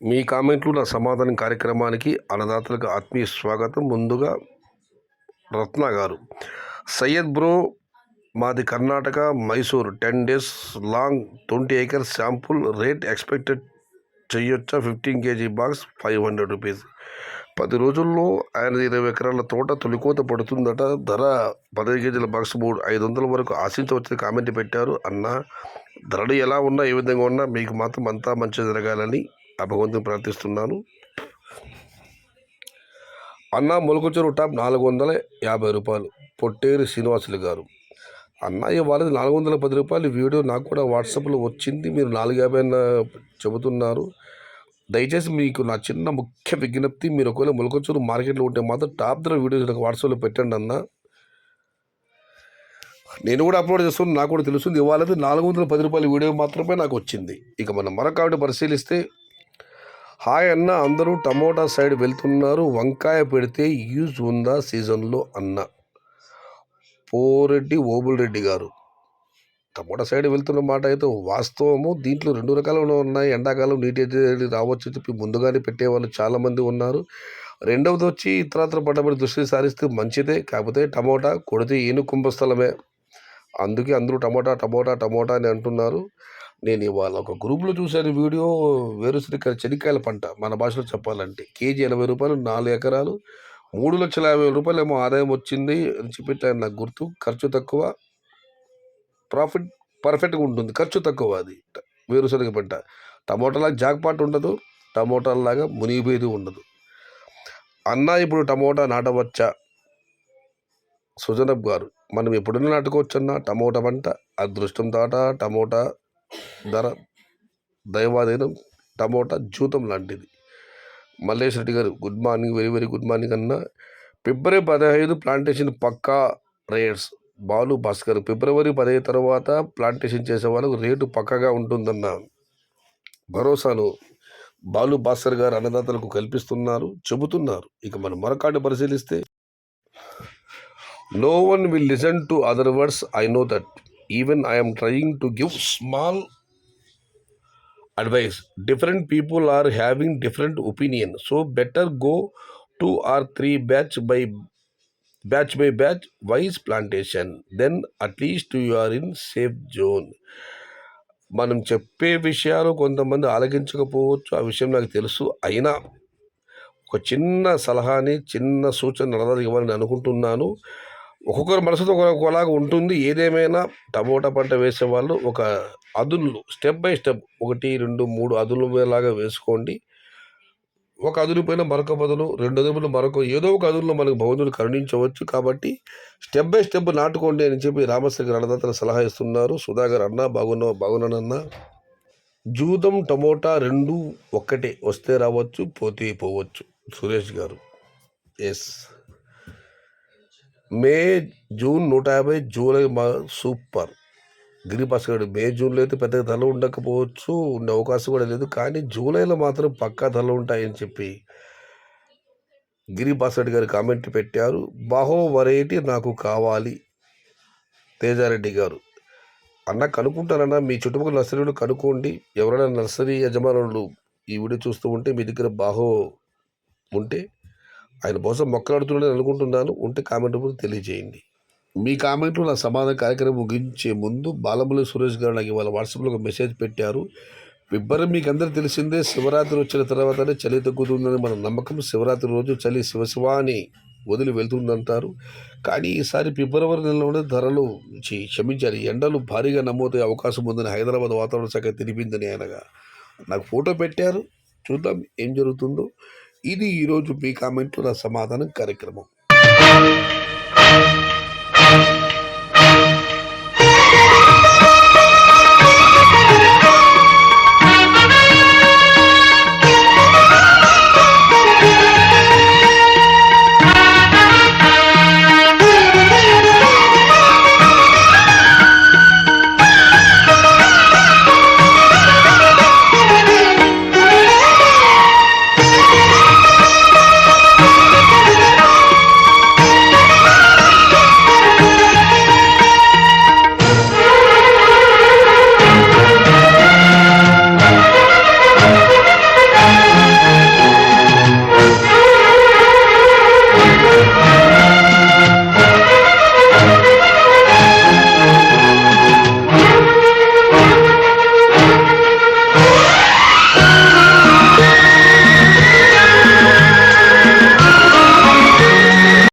మీ కామెంట్లు నా సమాధానం కార్యక్రమానికి అన్నదాతలకు ఆత్మీయ స్వాగతం. ముందుగా రత్న గారు, సయ్యద్ బ్రో, మాది Karnataka, Mysore. 10 days long 20 acres sample rate expected చేయొచ్చా? 15 kg బాక్స్ 500 రూపీస్. 10 రోజుల్లో ఆయన 20 ఎకరాల తోట తొలికోత పడుతుందట. ధర 15 kg బాక్స్ 500 వరకు ఆశించవచ్చని కామెంట్ పెట్టారు. అన్న, ధరలు ఎలా ఉన్నా ఏ విధంగా ఉన్నా మీకు మాత్రం అంతా మంచి జరగాలని ఆ భగవంతుని ప్రార్థిస్తున్నాను. అన్న, మొలకొచ్చరు టాప్ 450 రూపాయలు. పొట్టేరు శ్రీనివాసులు గారు, అన్న ఇవాళ 410 రూపాయలు వీడియో నాకు కూడా వాట్సాప్లో వచ్చింది. మీరు 450 చెబుతున్నారు. దయచేసి మీకు నా చిన్న ముఖ్య విజ్ఞప్తి, మీరు ఒకవేళ మొలకొచ్చూరు మార్కెట్లో ఉంటే మాత్రం టాప్ ధర వీడియోస్ నాకు వాట్సాప్లో పెట్టండి అన్న. నేను కూడా అప్లోడ్ చేస్తున్నాను, నాకు కూడా తెలుస్తుంది. ఇవాళ 410 రూపాయల వీడియో మాత్రమే నాకు వచ్చింది. ఇక మనం మరొక ఆవిడ పరిశీలిస్తే, హాయ్ అన్న, అందరూ టమోటా సైడ్ వెళ్తున్నారు, వంకాయ పెడితే యూజ్ ఉందా సీజన్లో అన్న. పోరెడ్డి ఓబుల్ రెడ్డి గారు, టమోటా సైడ్ వెళ్తున్న మాట అయితే వాస్తవము. దీంట్లో 2 రకాలు ఉన్నాయి. ఎండాకాలం నీటి రావచ్చు చెప్పి ముందుగానే పెట్టేవాళ్ళు చాలామంది ఉన్నారు. రెండవది వచ్చి ఇతరత్ర పడ్డబడి దృష్టి సారిస్తే మంచిదే. కాకపోతే టమోటా కొడితే కుంభస్థలమే. అందుకే అందరూ టమోటా టమోటా టమోటా అని అంటున్నారు. నేను ఇవాళ ఒక గ్రూప్లో చూశాను వీడియో, వేరుశనగ చెనిక్కాయల పంట, మన భాషలో చెప్పాలంటే కేజీ 80 రూపాయలు, 4 ఎకరాలు 3,50,000 రూపాయలు ఏమో ఆదాయం వచ్చింది అని చెప్పి నాకు గుర్తు. ఖర్చు తక్కువ, ప్రాఫిట్ పర్ఫెక్ట్గా ఉంటుంది. ఖర్చు తక్కువ. అది వేరుశనగ పంట. టమోటాలాగా జాక్పాట్ ఉండదు, టమోటాలాగా మునిగిపోయేది ఉండదు. అన్న, ఇప్పుడు టమోటా నాటవచ్చా? సుజనబ్ గారు, మనం ఎప్పుడైనా నాటుకోవచ్చు అన్న. టమోటా పంట అదృష్టం తాట. టమోటా ధర దైవాధీనం. టమోటా జూతం లాంటిది. మల్లేష్ రెడ్డి గారు, good morning, very very good morning అన్న. ఫిబ్రవరి 15 ప్లాంటేషన్ పక్కా రేట్స్. బాలు భాస్కర్, ఫిబ్రవరి 15 తర్వాత ప్లాంటేషన్ చేసే వాళ్ళకు రేటు పక్కగా ఉంటుందన్న భరోసాను బాలు భాస్కర్ గారు అన్నదాతలకు కల్పిస్తున్నారు, చెబుతున్నారు. ఇక మనం మరొకటి పరిశీలిస్తే, no one will listen to other words. I know that. Even I am trying to give small advice. Different people are having different opinion. So better go 2 or 3 batch by batch wise plantation. Then at least you are in safe zone. మనం చెప్పే విషయాలు కొంతమంది ఆలకించకపోవచ్చు, ఆ విషయం నాకు తెలుసు. అయినా ఒక చిన్న సలహాని, చిన్న సూచన ఇవ్వాలని అనుకుంటున్నాను. ఒక్కొక్కరు మనసుతో ఒకలాగా ఉంటుంది. ఏదేమైనా టమోటా పంట వేసే వాళ్ళు ఒక అదునులు స్టెప్ బై స్టెప్ 1, 2, 3 అదునులు లాగా వేసుకోండి. ఒక అదును పైన మరొక బదులు, 2 అదునులు మరొక, ఏదో ఒక అదునులో మనకు భగవంతుడు కరుణించవచ్చు. కాబట్టి స్టెప్ బై స్టెప్ నాటుకోండి అని చెప్పి రామశ్రీ గారు అన్నదాతలు సలహా ఇస్తున్నారు. సుధాకర్, అన్న బాగున్నానన్నా. జూదం టమోటా 2 ఒక్కటే, వస్తే రావచ్చు, పోతే పోవచ్చు. సురేష్ గారు, yes. May June 150, July super. గిరిపాస్ గారు, మే జూన్లో అయితే పెద్దగా ధరలు ఉండకపోవచ్చు, ఉండే అవకాశం కూడా లేదు. కానీ జూలైలో మాత్రం పక్కా ధరలు ఉంటాయని చెప్పి గిరిపాస్ గారు కామెంట్ పెట్టారు. బాహో వెరైటీ నాకు కావాలి. తేజారెడ్డి గారు, అన్న కనుక్కుంటారన్నా, మీ చుట్టుపక్కల నర్సరీలు కనుక్కోండి. ఎవరైనా నర్సరీ యజమానులు ఈ వీడియో చూస్తూ ఉంటే మీ దగ్గర బాహో ఉంటే, ఆయన బహుశా మొక్కలాడుతున్నాడని అనుకుంటున్నాను, ఉంటే కామెంట్ రూపంలో తెలియజేయండి. మీ కామెంట్లు నా సమాధాన కార్యక్రమం ముగించే ముందు బాలముల్లి సురేష్ గారు నాకు ఇవాళ వాట్సాప్లో ఒక మెసేజ్ పెట్టారు. ఫిబ్రవరి మీకు అందరూ తెలిసిందే, శివరాత్రి వచ్చిన తర్వాతనే చలి తగ్గుతుందని మన నమ్మకం. శివరాత్రి రోజు చలి శివశివాని వదిలి వెళ్తుందంటారు. కానీ ఈసారి ఫిబ్రవరి నెలలోనే ధరలు క్షమించాలి, ఎండలు భారీగా నమోదయ్యే అవకాశం ఉందని హైదరాబాద్ వాతావరణ శాఖ తెలిపిందని ఆయనగా నాకు ఫోటో పెట్టారు. చూద్దాం ఏం జరుగుతుందో. ఇది ఈరోజు మీ కామెంట్లు నా సమాధానం కార్యక్రమం.